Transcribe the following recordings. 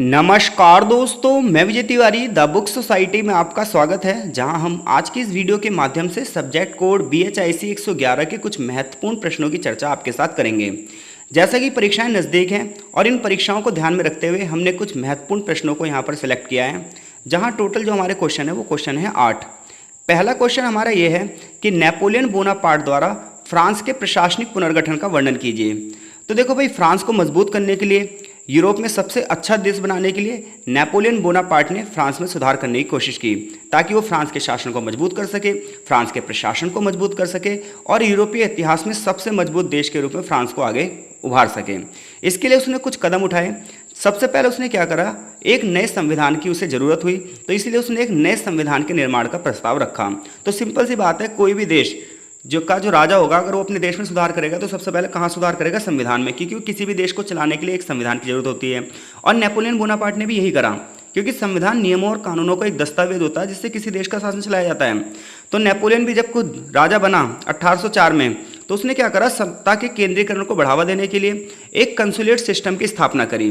नमस्कार दोस्तों, मैं Vijay Tiwari the book society में आपका स्वागत है। जहां हम आज की इस वीडियो के माध्यम से सब्जेक्ट कोड BHIC 111 के कुछ महत्वपूर्ण प्रश्नों की चर्चा आपके साथ करेंगे। जैसा कि परीक्षाएं नज़दीक हैं और इन परीक्षाओं को ध्यान में रखते हुए हमने कुछ महत्वपूर्ण प्रश्नों को यहां पर सिलेक्ट किया है, जहां टोटल जो हमारे क्वेश्चन है वो क्वेश्चन है 8। पहला क्वेश्चन हमारा ये है कि नेपोलियन बोनापार्ट द्वारा फ्रांस के प्रशासनिक पुनर्गठन का वर्णन कीजिए। तो देखो भाई, फ्रांस को मजबूत करने के लिए, यूरोप में सबसे अच्छा देश बनाने के लिए नेपोलियन बोनापार्ट ने फ्रांस में सुधार करने की कोशिश की, ताकि वो फ्रांस के शासन को मजबूत कर सके, फ्रांस के प्रशासन को मजबूत कर सके और यूरोपीय इतिहास में सबसे मजबूत देश के रूप में फ्रांस को आगे उभार सके। इसके लिए उसने कुछ कदम उठाए। सबसे पहले उसने क्या करा, एक नए संविधान की उसे ज़रूरत हुई, तो इसलिए उसने एक नए संविधान के निर्माण का प्रस्ताव रखा। तो सिंपल सी बात है, कोई भी देश जो राजा होगा, अगर वो अपने देश में सुधार करेगा तो सबसे पहले कहाँ सुधार करेगा, संविधान में, क्योंकि किसी भी देश को चलाने के लिए एक संविधान की जरूरत होती है। और नेपोलियन बोनापार्ट ने भी यही करा, क्योंकि संविधान नियमों और कानूनों का एक दस्तावेज होता है जिससे किसी देश का शासन चलाया जाता है। तो नेपोलियन भी जब खुद राजा बना 1804 में, तो उसने क्या करा, सत्ता के केंद्रीकरण को बढ़ावा देने के लिए एक कंसुलेट सिस्टम की स्थापना करी,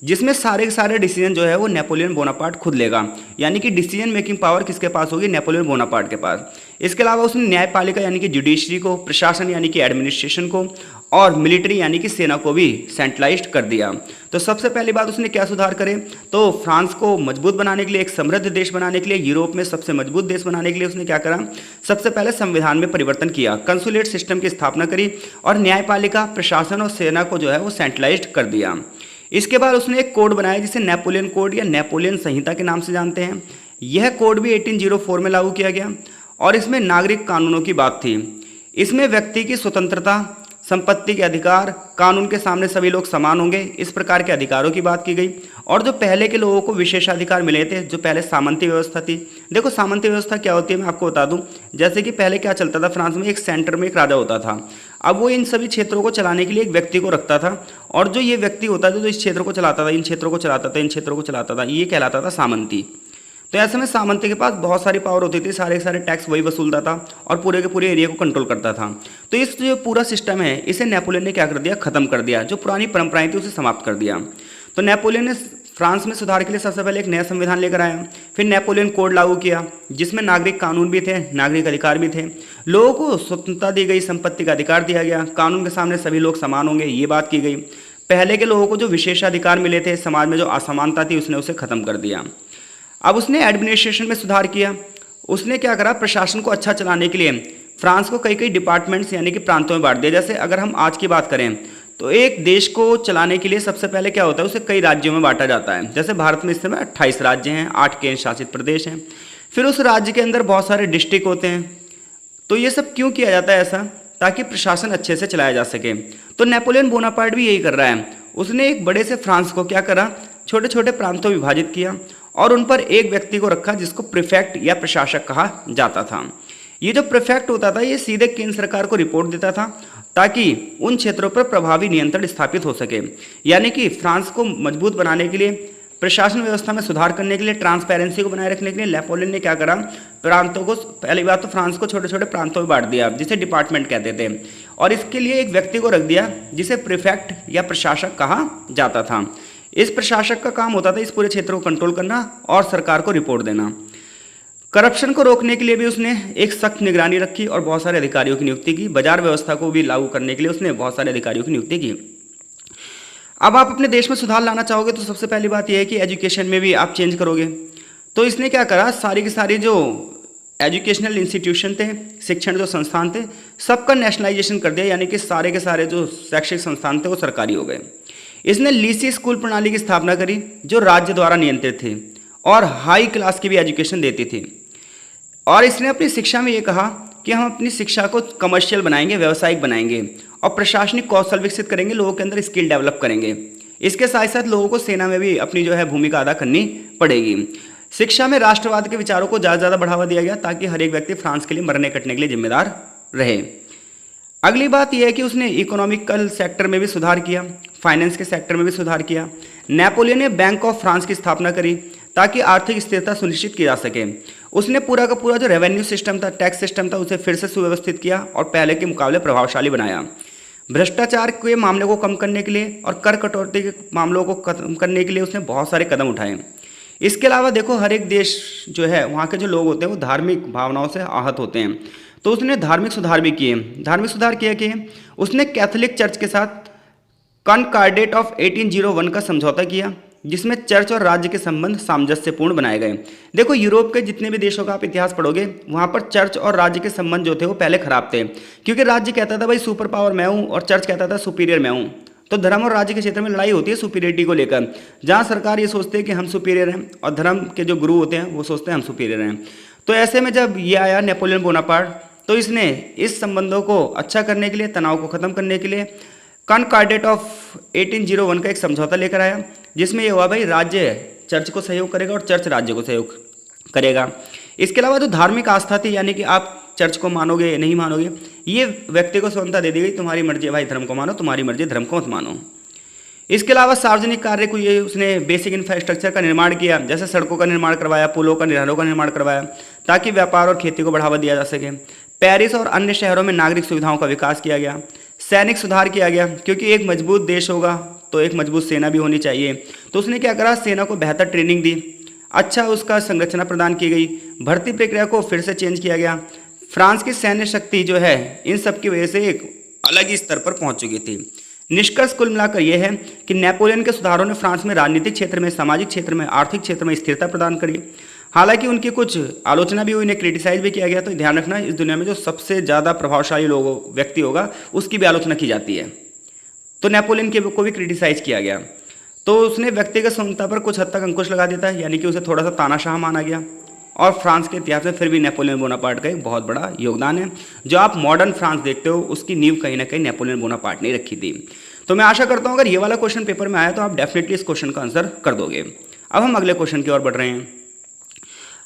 जिसमें सारे के सारे डिसीजन जो है वो नेपोलियन बोनापार्ट खुद लेगा। यानी कि डिसीजन मेकिंग पावर किसके पास होगी, नेपोलियन बोनापार्ट के पास। इसके अलावा उसने न्यायपालिका यानी कि जुडिशरी को, प्रशासन यानी कि एडमिनिस्ट्रेशन को और मिलिट्री यानी कि सेना को भी सेंट्रलाइज्ड कर दिया। तो सबसे पहली बात उसने क्या सुधार करे, तो फ्रांस को मजबूत बनाने के लिए, एक समृद्ध देश बनाने के लिए, यूरोप में सबसे मजबूत देश बनाने के लिए उसने क्या करा, सबसे पहले संविधान में परिवर्तन किया, कंसुलेट सिस्टम की स्थापना करी और न्यायपालिका, प्रशासन और सेना को जो है वो सेंट्रलाइज्ड कर दिया। इसके बाद उसने एक कोड बनाया जिसे नेपोलियन कोड या नेपोलियन संहिता के नाम से जानते हैं। यह कोड भी 1804 में लागू किया गया और इसमें नागरिक कानूनों की बात थी। इसमें व्यक्ति की स्वतंत्रता, संपत्ति के अधिकार, कानून के सामने सभी लोग समान होंगे, इस प्रकार के अधिकारों की बात की गई। और जो पहले के लोगों को विशेषाधिकार मिले थे, जो पहले सामंती व्यवस्था थी। देखो सामंती व्यवस्था क्या होती है, मैं आपको बता दूं। जैसे कि पहले क्या चलता था, फ्रांस में एक सेंटर में एक राजा होता था। अब वो इन सभी क्षेत्रों को चलाने के लिए एक व्यक्ति को रखता था, और जो ये व्यक्ति होता था जो इस क्षेत्र को चलाता था, इन क्षेत्रों को चलाता था, इन क्षेत्रों को चलाता था, ये कहलाता था सामंती। तो ऐसे में सामंती के पास बहुत सारी पावर होती थी, सारे के सारे टैक्स वही वसूलता था और पूरे के पूरे एरिया को कंट्रोल करता था। तो इस जो पूरा सिस्टम है, इसे नेपोलियन ने क्या कर दिया, खत्म कर दिया। जो पुरानी परंपराएं थी उसे समाप्त कर दिया। तो नेपोलियन ने फ्रांस में सुधार के लिए सबसे पहले एक नया संविधान लेकर आया। फिर नेपोलियन कोड लागू किया, जिसमें नागरिक कानून भी थे, नागरिक अधिकार भी थे, लोगों को स्वतंत्रता दी गई, संपत्ति का अधिकार दिया गया, कानून के सामने सभी लोग समान होंगे, ये बात की गई। पहले के लोगों को जो विशेषाधिकार मिले थे, समाज में जो असमानता थी, उसने उसे खत्म कर दिया। अब उसने एडमिनिस्ट्रेशन में सुधार किया। उसने क्या करा, प्रशासन को अच्छा चलाने के लिए फ्रांस को कई कई डिपार्टमेंट्स यानी कि प्रांतों में बांट दिया। जैसे अगर हम आज की बात करें तो एक देश को चलाने के लिए सबसे पहले क्या होता है, उसे कई राज्यों में बांटा जाता है। जैसे भारत में इस समय 28 राज्य हैं, 8 केंद्र शासित प्रदेश हैं। फिर उस राज्य के अंदर बहुत सारे डिस्ट्रिक्ट होते हैं। तो ये सब क्यों किया जाता है ऐसा, ताकि प्रशासन अच्छे से चलाया जा सके। तो नेपोलियन बोनापार्ट भी यही कर रहा है। उसने एक बड़े से फ्रांस को क्या करा, छोटे छोटे प्रांतों में विभाजित किया और उन पर एक व्यक्ति को रखा जिसको प्रीफेक्ट या प्रशासक कहा जाता था। ये जो प्रीफेक्ट होता था, ये सीधे केंद्र सरकार को रिपोर्ट देता था, ताकि उन क्षेत्रों पर प्रभावी नियंत्रण स्थापित हो सके। यानी कि फ्रांस को मजबूत बनाने के लिए, प्रशासन व्यवस्था में सुधार करने के लिए, ट्रांसपेरेंसी को बनाए रखने के लिए नेपोलियन ने क्या करा, प्रांतों को, पहली बात तो फ्रांस को छोटे छोटे प्रांतों में बांट दिया, जिसे डिपार्टमेंट कहते थे। और इसके लिए एक व्यक्ति को रख दिया जिसे प्रीफेक्ट या प्रशासक कहा जाता था। इस प्रशासक का काम होता था इस पूरे क्षेत्र को कंट्रोल करना और सरकार को रिपोर्ट देना। करप्शन को रोकने के लिए भी उसने एक सख्त निगरानी रखी और बहुत सारे अधिकारियों की नियुक्ति की। बाजार व्यवस्था को भी लागू करने के लिए उसने बहुत सारे अधिकारियों की नियुक्ति की। अब आप अपने देश में सुधार लाना चाहोगे तो सबसे पहली बात यह है कि एजुकेशन में भी आप चेंज करोगे। तो इसने क्या करा, सारी की सारी जो एजुकेशनल इंस्टीट्यूशन थे, शिक्षण जो संस्थान थे, सबका नेशनलाइजेशन कर दिया। यानी कि सारे के सारे जो शैक्षिक संस्थान थे वो सरकारी हो गए। इसने लीसी स्कूल प्रणाली की स्थापना करी, जो राज्य द्वारा नियंत्रित थी और हाई क्लास की भी एजुकेशन देती थी। और इसने अपनी शिक्षा में ये कहा कि हम अपनी शिक्षा को कमर्शियल बनाएंगे, व्यावसायिक बनाएंगे और प्रशासनिक कौशल विकसित करेंगे, लोगों के अंदर स्किल डेवलप करेंगे। इसके साथ साथ लोगों को सेना में भी अपनी जो है भूमिका अदा करनी पड़ेगी। शिक्षा में राष्ट्रवाद के विचारों को ज़्यादा बढ़ावा दिया गया, ताकि हर एक व्यक्ति फ्रांस के लिए मरने कटने के लिए जिम्मेदार रहे। अगली बात यह है कि उसने इकोनॉमिकल सेक्टर में भी सुधार किया, फाइनेंस के सेक्टर में भी सुधार किया। नेपोलियन ने बैंक ऑफ फ्रांस की स्थापना करी, ताकि आर्थिक स्थिरता सुनिश्चित की जा सके। उसने पूरा का पूरा जो रेवेन्यू सिस्टम था, टैक्स सिस्टम था, उसे फिर से सुव्यवस्थित किया और पहले के मुकाबले प्रभावशाली बनाया। भ्रष्टाचार के मामले को कम करने के लिए और कर कटौती के मामलों को खत्म करने के लिए उसने बहुत सारे कदम उठाए। इसके अलावा देखो, हर एक देश जो है वहाँ के जो लोग होते हैं वो धार्मिक भावनाओं से आहत होते हैं, तो उसने धार्मिक सुधार भी किए। धार्मिक सुधार किया कि उसने कैथोलिक चर्च के साथ कॉनकॉर्डेट ऑफ 1801 का समझौता किया, जिसमें चर्च और राज्य के संबंध सामंजस्यपूर्ण बनाए गए। देखो, यूरोप के जितने भी देशों का आप इतिहास पढ़ोगे, वहाँ पर चर्च और राज्य के संबंध जो थे वो पहले खराब थे, क्योंकि राज्य कहता था भाई सुपर पावर मैं हूँ और चर्च कहता था सुपीरियर मैं हूँ। तो धर्म और राज्य के क्षेत्र में लड़ाई होती है सुपीरियरिटी को लेकर, जहाँ सरकार ये सोचती है कि हम सुपीरियर हैं और धर्म के जो गुरु होते हैं वो सोचते हैं हम सुपीरियर हैं। तो ऐसे में जब ये आया नेपोलियन बोनापार्ट, तो इसने इस संबंधों को अच्छा करने के लिए, तनाव को खत्म करने के लिए कॉनकॉर्डेट ऑफ 1801 का एक समझौता लेकर आया, जिसमें ये हुआ भाई राज्य चर्च को सहयोग करेगा और चर्च राज्य को सहयोग करेगा। इसके अलावा जो धार्मिक आस्था थी, यानी कि आप चर्च को मानोगे या नहीं मानोगे, ये व्यक्ति को स्वतंत्रता दे दी गई, तुम्हारी मर्जी है भाई धर्म को मानो, तुम्हारी मर्जी धर्म को मत मानो। इसके अलावा सार्वजनिक कार्य को ये उसने बेसिक इंफ्रास्ट्रक्चर का निर्माण किया, जैसे सड़कों का निर्माण करवाया, पुलों का नहरों का निर्माण करवाया, ताकि व्यापार और खेती को बढ़ावा दिया जा सके। पेरिस और अन्य शहरों में नागरिक सुविधाओं का विकास किया गया। सैनिक सुधार किया गया, क्योंकि एक मजबूत देश होगा तो एक मजबूत सेना भी होनी चाहिए, तो उसने क्या करा, सेना को बेहतर ट्रेनिंग दी, अच्छा उसका संरचना प्रदान की गई, भर्ती प्रक्रिया को फिर से चेंज किया गया। फ्रांस की सैन्य शक्ति जो है इन सब की वजह से एक अलग ही स्तर पर पहुंच चुकी थी। निष्कर्ष कुल मिलाकर यह है कि नेपोलियन के सुधारों ने फ्रांस में राजनीतिक क्षेत्र में, सामाजिक क्षेत्र में, आर्थिक क्षेत्र में स्थिरता प्रदान करी। हालांकि उनकी कुछ आलोचना भी हुई, उन्हें क्रिटिसाइज भी किया गया। तो ध्यान रखना, इस दुनिया में जो सबसे ज़्यादा प्रभावशाली व्यक्ति होगा उसकी भी आलोचना की जाती है। तो नेपोलियन को भी क्रिटिसाइज किया गया, तो उसने व्यक्तिगत स्वतंत्रता पर कुछ हद तक अंकुश लगा देता है, यानी कि उसे थोड़ा सा तानाशाह माना गया। और फ्रांस के इतिहास में फिर भी नेपोलियन बोनापार्ट का एक बहुत बड़ा योगदान है। जो आप मॉडर्न फ्रांस देखते हो उसकी नींव कहीं ना कहीं नेपोलियन बोनापार्ट ने रखी थी। तो मैं आशा करता हूँ अगर ये वाला क्वेश्चन पेपर में आया तो आप डेफिनेटली इस क्वेश्चन का आंसर कर दोगे। अब हम अगले क्वेश्चन की ओर बढ़ रहे हैं।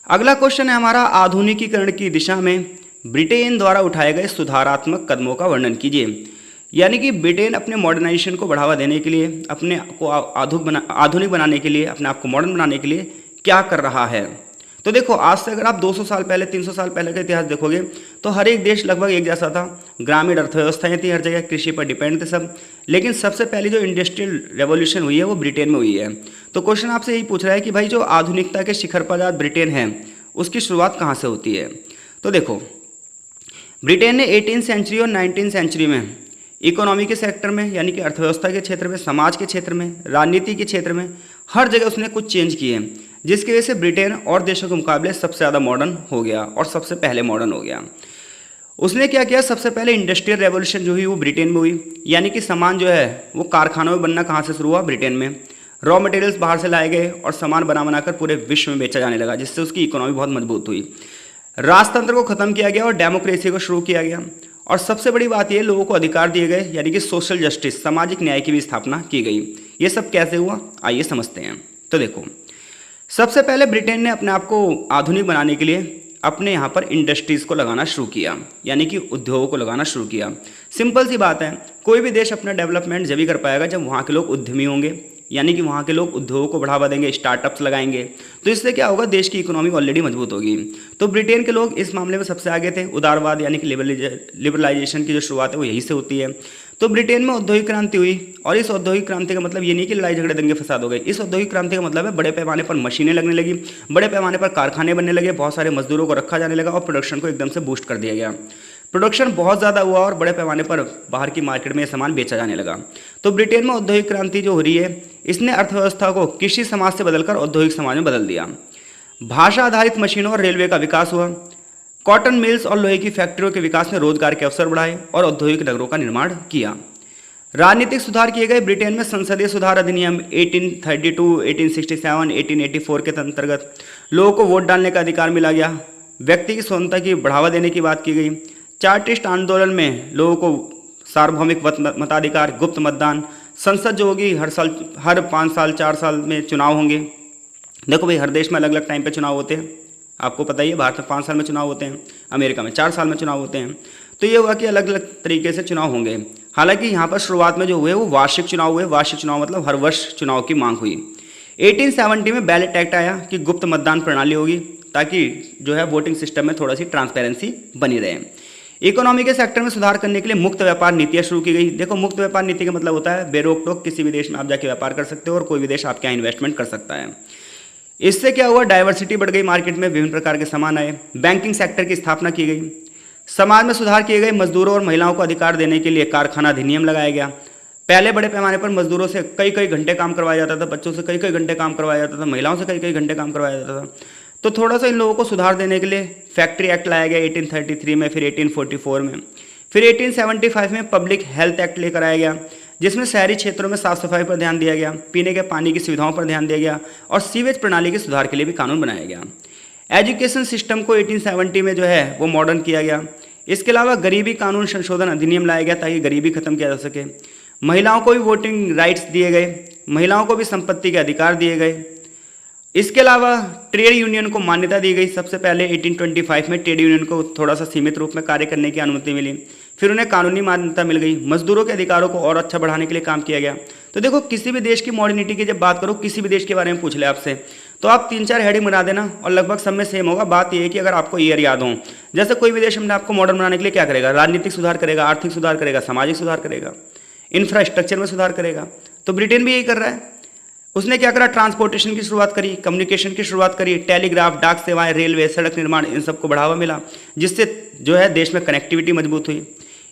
अगला क्वेश्चन है हमारा, आधुनिकीकरण की दिशा में ब्रिटेन द्वारा उठाए गए सुधारात्मक कदमों का वर्णन कीजिए। यानी कि ब्रिटेन अपने मॉडर्नाइजेशन को बढ़ावा देने के लिए, अपने को आधुनिक बनाने के लिए, अपने आप को मॉडर्न बनाने के लिए क्या कर रहा है। तो देखो, आज से अगर आप 200 साल पहले, 300 साल पहले का इतिहास देखोगे तो हर एक देश लगभग एक जैसा था। ग्रामीण अर्थव्यवस्थाएं थी, हर जगह कृषि पर डिपेंड थे सब। लेकिन सबसे पहली जो इंडस्ट्रियल रेवोल्यूशन हुई है वो ब्रिटेन में हुई है। तो क्वेश्चन आपसे यही पूछ रहा है कि भाई जो आधुनिकता के शिखर पर आज ब्रिटेन है उसकी शुरुआत कहाँ से होती है। तो देखो, ब्रिटेन ने 18वीं सेंचुरी और 19वीं सेंचुरी में इकोनॉमी के सेक्टर में, यानी कि अर्थव्यवस्था के क्षेत्र में, समाज के क्षेत्र में, राजनीति के क्षेत्र में, हर जगह उसने कुछ चेंज किए, जिसकी वजह से ब्रिटेन और देशों के मुकाबले सबसे ज़्यादा मॉडर्न हो गया और सबसे पहले मॉडर्न हो गया। उसने क्या किया, सबसे पहले इंडस्ट्रियल रेवोल्यूशन जो हुई वो ब्रिटेन में हुई, यानी कि सामान जो है वो कारखानों में बनना कहाँ से शुरू हुआ, ब्रिटेन में। रॉ मटेरियल्स बाहर से लाए गए और सामान बनाकर पूरे विश्व में बेचा जाने लगा, जिससे उसकी इकोनॉमी बहुत मजबूत हुई। राजतंत्र को खत्म किया गया और डेमोक्रेसी को शुरू किया गया। और सबसे बड़ी बात यह, लोगों को अधिकार दिए गए, यानी कि सोशल जस्टिस, सामाजिक न्याय की भी स्थापना की गई। ये सब कैसे हुआ, आइए समझते हैं। तो देखो, सबसे पहले ब्रिटेन ने अपने आप को आधुनिक बनाने के लिए अपने यहाँ पर इंडस्ट्रीज़ को लगाना शुरू किया, यानी कि उद्योगों को लगाना शुरू किया। सिंपल सी बात है, कोई भी देश अपना डेवलपमेंट जब ही कर पाएगा जब वहाँ के लोग उद्यमी होंगे, यानी कि वहाँ के लोग उद्योगों को बढ़ावा देंगे, स्टार्टअप्स लगाएंगे। तो इससे क्या होगा, देश की इकोनॉमी ऑलरेडी मजबूत होगी। तो ब्रिटेन के लोग इस मामले में सबसे आगे थे। उदारवाद यानी कि लिबरलाइजेशन की जो शुरुआत है वो यहीं से होती है। तो ब्रिटेन में औद्योगिक क्रांति हुई, और इस औद्योगिक क्रांति का मतलब ये नहीं कि लड़ाई झगड़े दंगे फसाद हो गए। इस औद्योगिक क्रांति का मतलब है बड़े पैमाने पर मशीनें लगने लगी, बड़े पैमाने पर कारखाने बनने लगे, बहुत सारे मजदूरों को रखा जाने लगा और प्रोडक्शन को एकदम से बूस्ट कर दिया गया। प्रोडक्शन बहुत ज़्यादा हुआ और बड़े पैमाने पर बाहर की मार्केट में ये सामान बेचा जाने लगा। तो ब्रिटेन में औद्योगिक क्रांति जो हो रही है, इसने अर्थव्यवस्था को कृषि समाज से बदलकर औद्योगिक समाज में बदल दिया। भाषा आधारित मशीनों और रेलवे का विकास हुआ। कॉटन मिल्स और लोहे की फैक्ट्रियों के विकास ने रोजगार के अवसर बढ़ाए और औद्योगिक नगरों का निर्माण किया। राजनीतिक सुधार किए गए। ब्रिटेन में संसदीय सुधार अधिनियम 1832, 1867, 1884 के अंतर्गत लोगों को वोट डालने का अधिकार मिला गया। व्यक्ति की स्वतंत्रता की बढ़ावा देने की बात की गई। चार्टिस्ट आंदोलन में लोगों को सार्वभौमिक मताधिकार, गुप्त मतदान, संसद जो होगी हर 5 साल 4 साल में चुनाव होंगे। देखो भाई, हर देश में अलग अलग टाइम पे चुनाव होते हैं, आपको पता ही है। भारत में 5 साल में चुनाव होते हैं, अमेरिका में 4 साल में चुनाव होते हैं। तो ये हुआ कि अलग अलग तरीके से चुनाव होंगे। हालांकि यहाँ पर शुरुआत में जो हुए वो वार्षिक चुनाव हुए। वार्षिक चुनाव मतलब हर वर्ष चुनाव की मांग हुई। 1870 में बैलेट एक्ट आया कि गुप्त मतदान प्रणाली होगी, ताकि जो है वोटिंग सिस्टम में थोड़ा सी ट्रांसपेरेंसी बनी रहे। इकोनॉमी के सेक्टर में सुधार करने के लिए मुक्त व्यापार नीतियां शुरू की गई। देखो, मुक्त व्यापार नीति का मतलब होता है बेरोक टोक किसी भी देश में आप जाके व्यापार कर सकते हो और कोई भी देश आपके यहाँ इन्वेस्टमेंट कर सकता है। इससे क्या हुआ, डाइवर्सिटी बढ़ गई, मार्केट में विभिन्न प्रकार के सामान आए, बैंकिंग सेक्टर की स्थापना की गई, समाज में सुधार किए गए, मजदूरों और महिलाओं को अधिकार देने के लिए कारखाना अधिनियम लगाया गया। पहले बड़े पैमाने पर मजदूरों से कई कई घंटे काम करवाया जाता था, बच्चों से कई कई घंटे काम करवाया जाता था, महिलाओं से कई कई घंटे काम करवाया जाता था। तो थोड़ा सा इन लोगों को सुधार देने के लिए फैक्ट्री एक्ट लाया गया 1833 में, फिर 1844 में, फिर 1875 में पब्लिक हेल्थ एक्ट लेकर आया गया, जिसमें शहरी क्षेत्रों में साफ सफाई पर ध्यान दिया गया, पीने के पानी की सुविधाओं पर ध्यान दिया गया और सीवेज प्रणाली के सुधार के लिए भी कानून बनाया गया। एजुकेशन सिस्टम को 1870 में जो है वो मॉडर्न किया गया। इसके अलावा गरीबी कानून संशोधन अधिनियम लाया गया ताकि गरीबी खत्म किया जा सके। महिलाओं को भी वोटिंग राइट्स दिए गए, महिलाओं को भी संपत्ति के अधिकार दिए गए। इसके अलावा ट्रेड यूनियन को मान्यता दी गई। सबसे पहले 1825 में ट्रेड यूनियन को थोड़ा सा सीमित रूप में कार्य करने की अनुमति मिली, फिर उन्हें कानूनी मान्यता मिल गई। मजदूरों के अधिकारों को और अच्छा बढ़ाने के लिए काम किया गया। तो देखो, किसी भी देश की मॉडर्निटी की जब बात करो, किसी भी देश के बारे में पूछ ले आपसे, तो आप 3-4 हेडिंग बना देना और लगभग सब में सेम होगा। बात यह है कि अगर आपको ईयर याद हो, जैसे कोई भी देश हमने आपको मॉडर्न बनाने के लिए क्या करेगा, राजनीतिक सुधार करेगा, आर्थिक सुधार करेगा, सामाजिक सुधार करेगा, इंफ्रास्ट्रक्चर में सुधार करेगा। तो ब्रिटेन भी यही कर रहा है। उसने क्या करा, ट्रांसपोर्टेशन की शुरुआत करी, कम्युनिकेशन की शुरुआत करी, टेलीग्राफ, डाक सेवाएं, रेलवे, सड़क निर्माण, इन सबको बढ़ावा मिला, जिससे जो है देश में कनेक्टिविटी मजबूत हुई।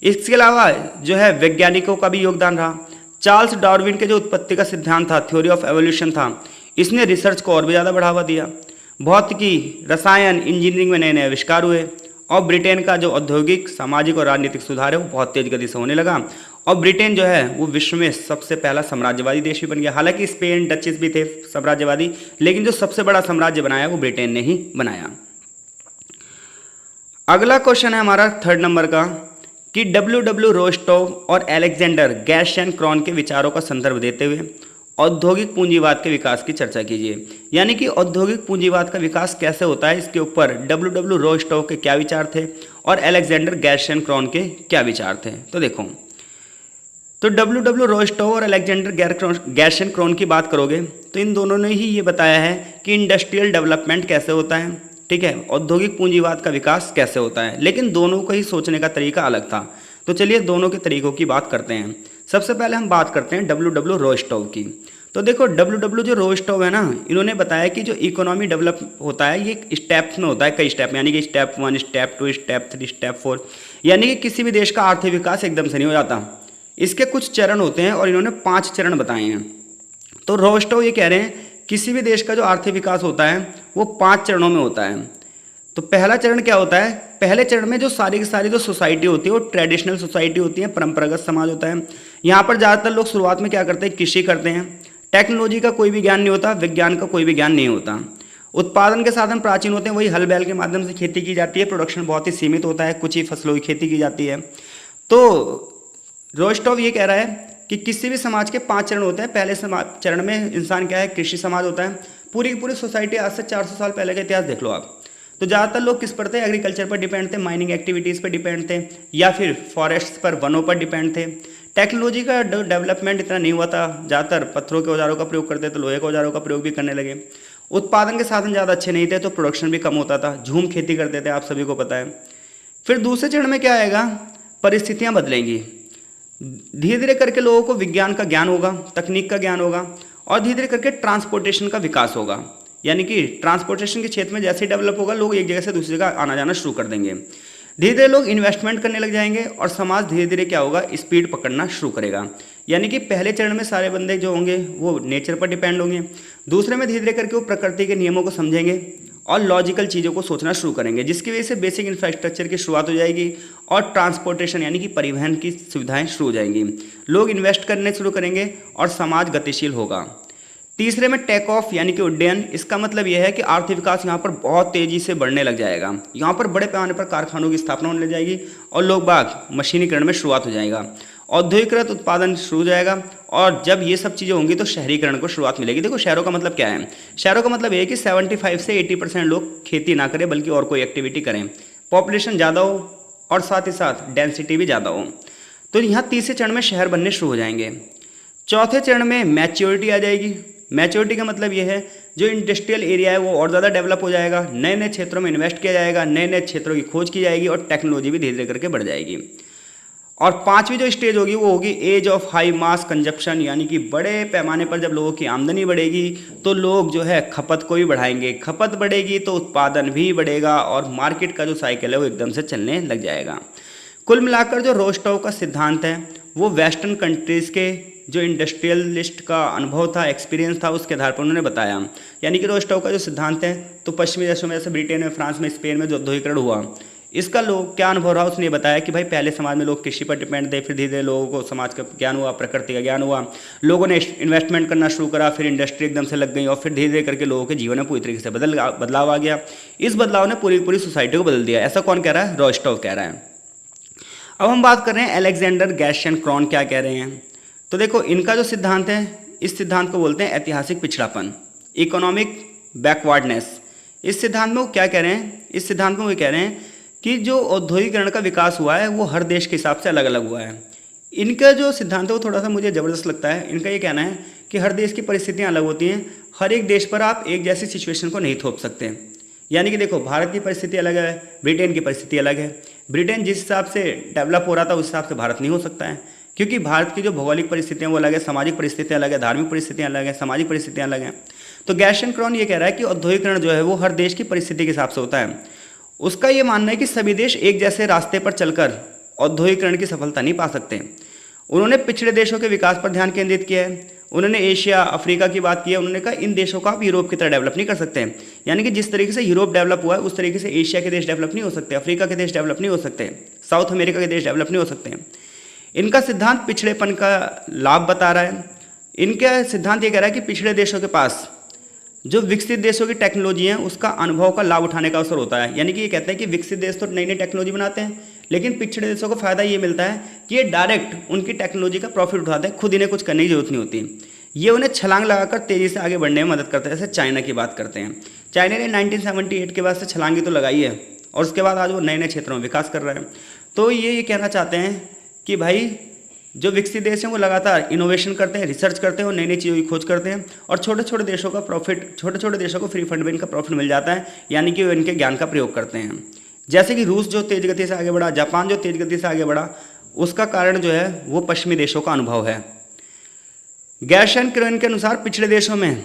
इसके अलावा जो है वैज्ञानिकों का भी योगदान रहा। चार्ल्स डार्विन के जो उत्पत्ति का सिद्धांत था, थ्योरी ऑफ एवोल्यूशन था, इसने रिसर्च को और भी ज़्यादा बढ़ावा दिया। भौतिकी, रसायन, इंजीनियरिंग में नए नए आविष्कार हुए और ब्रिटेन का जो औद्योगिक, सामाजिक और राजनीतिक सुधार है वो बहुत तेज गति से होने लगा और ब्रिटेन जो है वो विश्व में सबसे पहला साम्राज्यवादी देश भी बन गया। हालांकि स्पेन, डचेस भी थे साम्राज्यवादी, लेकिन जो सबसे बड़ा साम्राज्य बनाया वो ब्रिटेन ने ही बनाया। अगला क्वेश्चन है हमारा 3rd नंबर का कि डब्ल्यू रोस्टोव और अलेक्जेंडर गैरशन क्रॉन के विचारों का संदर्भ देते हुए औद्योगिक पूंजीवाद के विकास की चर्चा कीजिए। यानी कि औद्योगिक पूंजीवाद का विकास कैसे होता है, इसके ऊपर डब्ल्यू रोस्टोव के क्या विचार थे और अलेक्जेंडर गैरशन क्रॉन के क्या विचार थे। तो देखो, तो डब्ल्यू रोस्टोव और अलेक्जेंडर गैरशन क्रॉन की बात करोगे तो इन दोनों ने ही ये बताया है कि इंडस्ट्रियल डेवलपमेंट कैसे होता है, ठीक है, औद्योगिक पूंजीवाद का विकास कैसे होता है। लेकिन दोनों का ही सोचने का तरीका अलग था। तो चलिए दोनों के तरीकों की बात करते हैं। सबसे पहले हम बात करते हैं डब्ल्यू रोस्टोव की। तो देखो, डब्ल्यू जो रोस्टोव है ना, इन्होंने बताया कि जो इकोनॉमी डेवलप होता है ये स्टेप्स में होता है, कई स्टेप में, यानी कि स्टेप 1, स्टेप 2, स्टेप 3, स्टेप 4, यानी कि किसी भी देश का आर्थिक विकास एकदम से नहीं हो जाता। इसके कुछ चरण होते हैं और इन्होंने 5 चरण बताए हैं। तो रोस्टोव ये कह रहे हैं किसी भी देश का जो आर्थिक विकास होता है वो 5 चरणों में होता है। तो पहला चरण क्या होता है, पहले चरण में जो सारी की सारी जो सोसाइटी होती है वो ट्रेडिशनल सोसाइटी होती है, परंपरागत समाज होता है। यहाँ पर ज़्यादातर लोग शुरुआत में क्या करते हैं, कृषि करते हैं। टेक्नोलॉजी का कोई भी ज्ञान नहीं होता, विज्ञान का कोई भी ज्ञान नहीं होता। उत्पादन के साधन प्राचीन होते हैं, वही हल बैल के माध्यम से खेती की जाती है। प्रोडक्शन बहुत ही सीमित होता है, कुछ ही फसलों की खेती की जाती है। तो रोस्टोव ये कह रहा है कि किसी भी समाज के 5 चरण होते हैं। पहले चरण में इंसान क्या है, कृषि समाज होता है। पूरी की पूरी सोसाइटी आज से 400 साल पहले का इतिहास देख लो आप। तो ज़्यादातर लोग किस पर थे, एग्रीकल्चर पर डिपेंड थे, माइनिंग एक्टिविटीज़ पर डिपेंड थे, या फिर फॉरेस्ट पर, वनों पर डिपेंड थे। टेक्नोलॉजी का डेवलपमेंट इतना नहीं हुआ था, ज़्यादातर पत्थरों के औजारों का प्रयोग करते थे, लोहे के औजारों का प्रयोग भी करने लगे। उत्पादन के साधन ज़्यादा अच्छे नहीं थे तो प्रोडक्शन भी कम होता था, झूम खेती करते थे, आप सभी को पता है। फिर दूसरे चरण में क्या आएगा, परिस्थितियाँ बदलेंगी। धीरे धीरे करके लोगों को विज्ञान का ज्ञान होगा, तकनीक का ज्ञान होगा और धीरे धीरे करके ट्रांसपोर्टेशन का विकास होगा। यानी कि ट्रांसपोर्टेशन के क्षेत्र में जैसे ही डेवलप होगा, लोग एक जगह से दूसरी जगह आना जाना शुरू कर देंगे। धीरे धीरे लोग इन्वेस्टमेंट करने लग जाएंगे और समाज धीरे धीरे क्या होगा, स्पीड पकड़ना शुरू करेगा। यानी कि पहले चरण में सारे बंदे जो होंगे वो नेचर पर डिपेंड होंगे। दूसरे में धीरे धीरे करके वो प्रकृति के नियमों को समझेंगे और लॉजिकल चीज़ों को सोचना शुरू करेंगे, जिसकी वजह से बेसिक इंफ्रास्ट्रक्चर की शुरुआत हो जाएगी और ट्रांसपोर्टेशन यानी कि परिवहन की सुविधाएं शुरू हो जाएंगी। लोग इन्वेस्ट करने शुरू करेंगे और समाज गतिशील होगा। तीसरे में टेक ऑफ यानी कि उड्डयन। इसका मतलब यह है कि आर्थिक विकास यहाँ पर बहुत तेज़ी से बढ़ने लग जाएगा। यहाँ पर बड़े पैमाने पर कारखानों की स्थापना होने लग जाएगी और लोग बाग मशीनीकरण में शुरुआत हो जाएगा। औद्योगिकृत उत्पादन शुरू हो जाएगा और जब ये सब चीज़ें होंगी तो शहरीकरण को शुरुआत मिलेगी। देखो, शहरों का मतलब क्या है, शहरों का मतलब ये है कि 75 से 80% लोग खेती ना करें बल्कि और कोई एक्टिविटी करें, पॉपुलेशन ज़्यादा हो और साथ ही साथ डेंसिटी भी ज़्यादा हो। तो यहाँ तीसरे चरण में शहर बनने शुरू हो जाएंगे। चौथे चरण में मैच्योरिटी आ जाएगी। मैच्योरिटी का मतलब ये है जो इंडस्ट्रियल एरिया है वो और ज़्यादा डेवलप हो जाएगा, नए नए क्षेत्रों में इन्वेस्ट किया जाएगा, नए नए क्षेत्रों की खोज की जाएगी और टेक्नोलॉजी भी धीरे धीरे करके बढ़ जाएगी। और पांचवी जो स्टेज होगी वो होगी age of high mass consumption, यानी कि बड़े पैमाने पर जब लोगों की आमदनी बढ़ेगी तो लोग जो है खपत को भी बढ़ाएंगे, खपत बढ़ेगी तो उत्पादन भी बढ़ेगा और मार्केट का जो साइकिल है वो एकदम से चलने लग जाएगा। कुल मिलाकर जो रोस्टोव का सिद्धांत है वो वेस्टर्न कंट्रीज़ के जो इंडस्ट्रियलिस्ट का अनुभव था, एक्सपीरियंस था, उसके आधार पर उन्होंने बताया। यानी कि रोस्टोव का जो सिद्धांत है तो पश्चिमी देशों में जैसे ब्रिटेन में, फ्रांस में, स्पेन में जो औद्योगिकरण हुआ, इसका लोग क्या अनुभव रहा उसने बताया कि भाई पहले समाज में लोग कृषि पर डिपेंड थे, फिर धीरे धीरे लोगों को समाज का ज्ञान हुआ, प्रकृति का ज्ञान हुआ, लोगों ने इन्वेस्टमेंट करना शुरू करा, फिर इंडस्ट्री एकदम से लग गई और फिर धीरे धीरे करके लोगों के जीवन में पूरी तरीके से बदलाव आ गया। इस बदलाव ने पूरी पूरी सोसाइटी को बदल दिया। ऐसा कौन कह रहा है? रोस्टोव कह रहा है। अब हम बात कर रहे हैं अलेक्जेंडर गैर्शन क्रॉन क्या कह रहे हैं। तो देखो इनका जो सिद्धांत है, इस सिद्धांत को बोलते हैं ऐतिहासिक पिछड़ापन, इकोनॉमिक बैकवर्डनेस। इस सिद्धांत में वो क्या कह रहे हैं? इस सिद्धांत में वो कह रहे हैं कि जो औद्योगिकरण का विकास हुआ है वो हर देश के हिसाब से अलग अलग हुआ है। इनका जो सिद्धांत है वो थोड़ा सा मुझे ज़बरदस्त लगता है। इनका ये कहना है कि हर देश की परिस्थितियाँ अलग होती हैं, हर एक देश पर आप एक जैसी सिचुएशन को नहीं थोप सकते। यानी कि देखो भारत की परिस्थिति अलग है, ब्रिटेन की परिस्थिति अलग है। ब्रिटेन जिस हिसाब से डेवलप हो रहा था उस हिसाब से भारत नहीं हो सकता है, क्योंकि भारत की जो भौगोलिक परिस्थितियाँ वो अलग है, सामाजिक परिस्थितियाँ अलग है, धार्मिक परिस्थितियाँ अलग है, सामाजिक परिस्थितियाँ अलग हैं। तो गैर्शन क्रॉन ये कह रहा है कि औद्योगिकरण जो है वो हर देश की परिस्थिति के हिसाब से होता है। उसका ये मानना है कि सभी देश एक जैसे रास्ते पर चलकर औद्योगिकरण की सफलता नहीं पा सकते। उन्होंने पिछड़े देशों के विकास पर ध्यान केंद्रित किया है। उन्होंने एशिया, अफ्रीका की बात की है। उन्होंने कहा इन देशों को आप यूरोप की तरह डेवलप नहीं कर सकते। यानी कि जिस तरीके से यूरोप डेवलप हुआ है उस तरीके से एशिया के देश डेवलप नहीं हो सकते, अफ्रीका के देश डेवलप नहीं हो सकते, साउथ अमेरिका के देश डेवलप नहीं हो सकते। इनका सिद्धांत पिछड़ेपन का लाभ बता रहा है। इनका सिद्धांत ये कह रहा है कि पिछड़े देशों के पास जो विकसित देशों की टेक्नोलॉजी है उसका अनुभव का लाभ उठाने का अवसर होता है। यानी कि ये कहते हैं कि विकसित देश तो नई नई टेक्नोलॉजी बनाते हैं, लेकिन पिछड़े देशों को फायदा ये मिलता है कि ये डायरेक्ट उनकी टेक्नोलॉजी का प्रॉफिट उठाते हैं, खुद इन्हें कुछ करने की जरूरत नहीं होती। ये उन्हें छलांग लगाकर तेजी से आगे बढ़ने में मदद करता है। जैसे चाइना की बात करते हैं, चाइना ने 1978 के बाद से छलांगी तो लगाई है और उसके बाद आज वो नए नए क्षेत्रों में विकास कर रहा है। तो ये कहना चाहते हैं कि भाई जो विकसित देश हैं वो लगातार इनोवेशन करते हैं, रिसर्च करते हैं और नई नई चीज़ों की खोज करते हैं और छोटे छोटे देशों का प्रॉफिट, छोटे छोटे देशों को फ्री फंड में इनका प्रॉफिट मिल जाता है, यानी कि वो इनके ज्ञान का प्रयोग करते हैं। जैसे कि रूस जो तेज गति से आगे बढ़ा, जापान जो तेज गति से आगे बढ़ा, उसका कारण जो है वो पश्चिमी देशों का अनुभव है। गैर्शन क्रॉन के अनुसार पिछड़े देशों में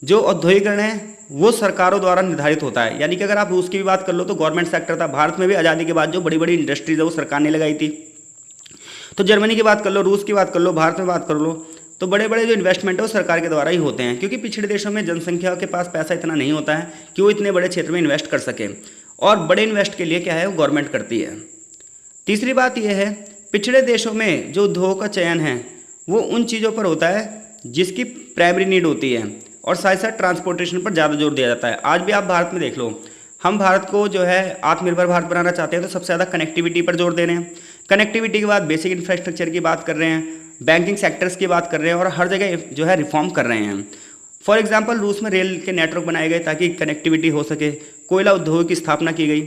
जो औद्योगिकरण है वो सरकारों द्वारा निर्धारित होता है। यानी कि अगर आप रूस की भी बात कर लो तो गवर्नमेंट सेक्टर था। भारत में भी आज़ादी के बाद जो बड़ी बड़ी इंडस्ट्रीज है वो सरकार ने लगाई थी। तो जर्मनी की बात कर लो, रूस की बात कर लो, भारत में बात कर लो, तो बड़े बड़े जो इन्वेस्टमेंट है वो सरकार के द्वारा ही होते हैं, क्योंकि पिछड़े देशों में जनसंख्या के पास पैसा इतना नहीं होता है कि वो इतने बड़े क्षेत्र में इन्वेस्ट कर सके, और बड़े इन्वेस्ट के लिए क्या है वो गवर्नमेंट करती है। तीसरी बात यह है पिछड़े देशों में जो उद्योग का चयन है वो उन चीज़ों पर होता है जिसकी प्राइमरी नीड होती है, और साथ साथ ट्रांसपोर्टेशन पर ज़्यादा जोर दिया जाता है। आज भी आप भारत में देख लो, हम भारत को जो है आत्मनिर्भर भारत बनाना चाहते हैं तो सबसे ज़्यादा कनेक्टिविटी पर जोर दे रहे हैं। कनेक्टिविटी के बाद बेसिक इंफ्रास्ट्रक्चर की बात कर रहे हैं, बैंकिंग सेक्टर्स की बात कर रहे हैं और हर जगह जो है रिफॉर्म कर रहे हैं। फॉर एग्जांपल रूस में रेल के नेटवर्क बनाए गए ताकि कनेक्टिविटी हो सके, कोयला उद्योग की स्थापना की गई।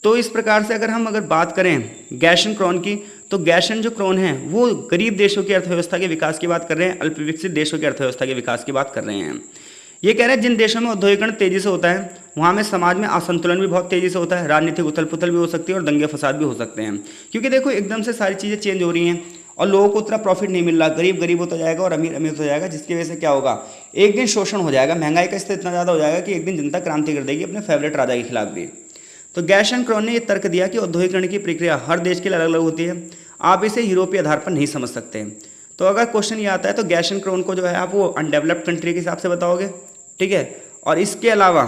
तो इस प्रकार से अगर बात करें गैर्शन क्रॉन की, तो गैर्शन जो क्रॉन है वो गरीब देशों की अर्थव्यवस्था के विकास की बात कर रहे हैं, अल्प विकसित देशों की अर्थव्यवस्था के विकास की बात कर रहे हैं। ये कह रहे हैं जिन देशों में औद्योगिकरण तेजी से होता है वहाँ में समाज में असंतुलन भी बहुत तेजी से होता है, राजनीतिक उथल पुथल भी हो सकती है और दंगे फसाद भी हो सकते हैं, क्योंकि देखो एकदम से सारी चीज़ें चेंज हो रही हैं और लोगों को उतना प्रॉफिट नहीं मिल रहा। गरीब गरीब होता जाएगा और अमीर अमीर होता जाएगा, जिसकी वजह से क्या होगा, एक दिन शोषण हो जाएगा, महंगाई का स्तर इतना ज़्यादा हो जाएगा कि एक दिन जनता क्रांति कर देगी अपने फेवरेट राजा के खिलाफ भी। तो गैर्शन क्रॉन ने यह तर्क दिया कि औद्योगिकरण की प्रक्रिया हर देश के लिए अलग अलग होती है, आप इसे यूरोपीय आधार पर नहीं समझ सकते। तो अगर क्वेश्चन ये आता है तो गैर्शन क्रॉन को जो है आप वो अनडेवलप्ड कंट्री के हिसाब से बताओगे, ठीक है। और इसके अलावा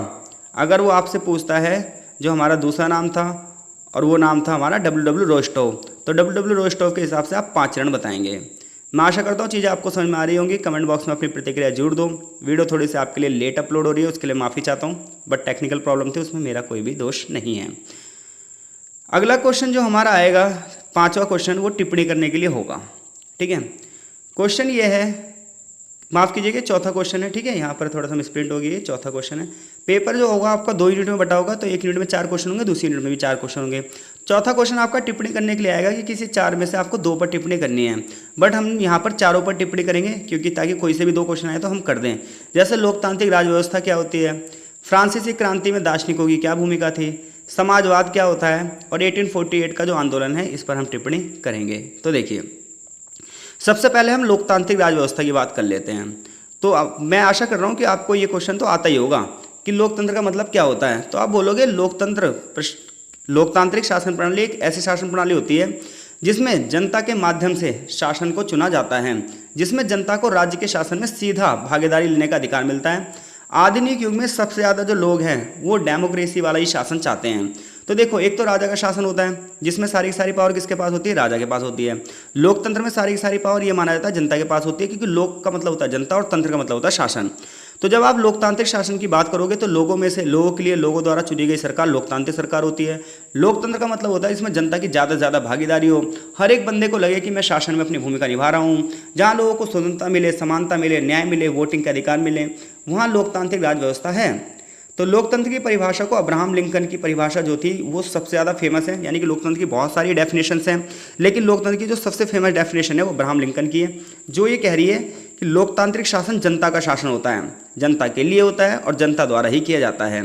अगर वो आपसे पूछता है जो हमारा दूसरा नाम था और वो नाम था हमारा डब्ल्यू रोस्टोव, तो डब्ल्यू रोस्टोव के हिसाब से आप 5 चरण बताएंगे। मैं आशा करता हूँ चीज़ें आपको समझ में आ रही होंगी। कमेंट बॉक्स में अपनी प्रतिक्रिया जरूर दो। वीडियो थोड़ी सी आपके लिए लेट अपलोड हो रही है, उसके लिए माफ़ी चाहता हूँ, बट टेक्निकल प्रॉब्लम थी, उसमें मेरा कोई भी दोष नहीं है। अगला क्वेश्चन जो हमारा आएगा 5वां क्वेश्चन, वो टिप्पणी करने के लिए होगा, ठीक है। क्वेश्चन ये है, माफ़ कीजिएगा, चौथा क्वेश्चन है, ठीक है। यहाँ पर थोड़ा सा मिसप्रिंट होगी, ये चौथा क्वेश्चन है। पेपर जो होगा आपका 2 यूनिट में बटा होगा, तो 1 यूनिट में 4 क्वेश्चन होंगे, दूसरी यूनिट में भी 4 क्वेश्चन होंगे। चौथा क्वेश्चन आपका टिप्पणी करने के लिए आएगा कि किसी 4 में से आपको 2 पर टिप्पणी करनी है, बट हम यहाँ पर चारों पर टिप्पणी करेंगे क्योंकि ताकि कोई से भी 2 क्वेश्चन आए तो हम कर दें। जैसे लोकतांत्रिक राज व्यवस्था क्या होती है, फ्रांसीसी क्रांति में दार्शनिकों की क्या भूमिका थी, समाजवाद क्या होता है, और 1848 का जो आंदोलन है इस पर हम टिप्पणी करेंगे। तो देखिए, सबसे पहले हम लोकतांत्रिक राज व्यवस्था की बात कर लेते हैं। तो मैं आशा कर रहा हूँ कि आपको ये क्वेश्चन तो आता ही होगा कि लोकतंत्र का मतलब क्या होता है। तो आप बोलोगे लोकतांत्रिक शासन प्रणाली एक ऐसी शासन प्रणाली होती है जिसमें जनता के माध्यम से शासन को चुना जाता है, जिसमें जनता को राज्य के शासन में सीधा भागीदारी लेने का अधिकार मिलता है। आधुनिक युग में सबसे ज़्यादा जो लोग हैं वो डेमोक्रेसी वाला ही शासन चाहते हैं। तो देखो, एक तो राजा का शासन होता है जिसमें सारी की सारी पावर किसके पास होती है, राजा के पास होती है। लोकतंत्र में सारी की सारी पावर ये माना जाता है जनता के पास होती है, क्योंकि लोक का मतलब होता है जनता और तंत्र का मतलब होता है शासन। तो जब आप लोकतांत्रिक शासन की बात करोगे तो लोगों में से लोगों के लिए लोगों द्वारा चुनी गई सरकार लोकतांत्रिक सरकार होती है। लोकतंत्र का मतलब होता है इसमें जनता की ज़्यादा से ज़्यादा भागीदारी हो, हर एक बंदे को लगे कि मैं शासन में अपनी भूमिका निभा रहा हूँ, जहाँ लोगों को स्वतंत्रता मिले, समानता मिले, न्याय मिले, वोटिंग के अधिकार मिले, वहाँ लोकतांत्रिक राज व्यवस्था है। तो लोकतंत्र की परिभाषा को अब्राहम लिंकन की परिभाषा जो थी वो सबसे ज़्यादा फेमस है, यानी कि लोकतंत्र की बहुत सारी डेफिनेशंस हैं, लेकिन लोकतंत्र की जो सबसे फेमस डेफिनेशन है वो अब्राहम लिंकन की है, जो ये कह रही है कि लोकतांत्रिक शासन जनता का शासन होता है, जनता के लिए होता है और जनता द्वारा ही किया जाता है।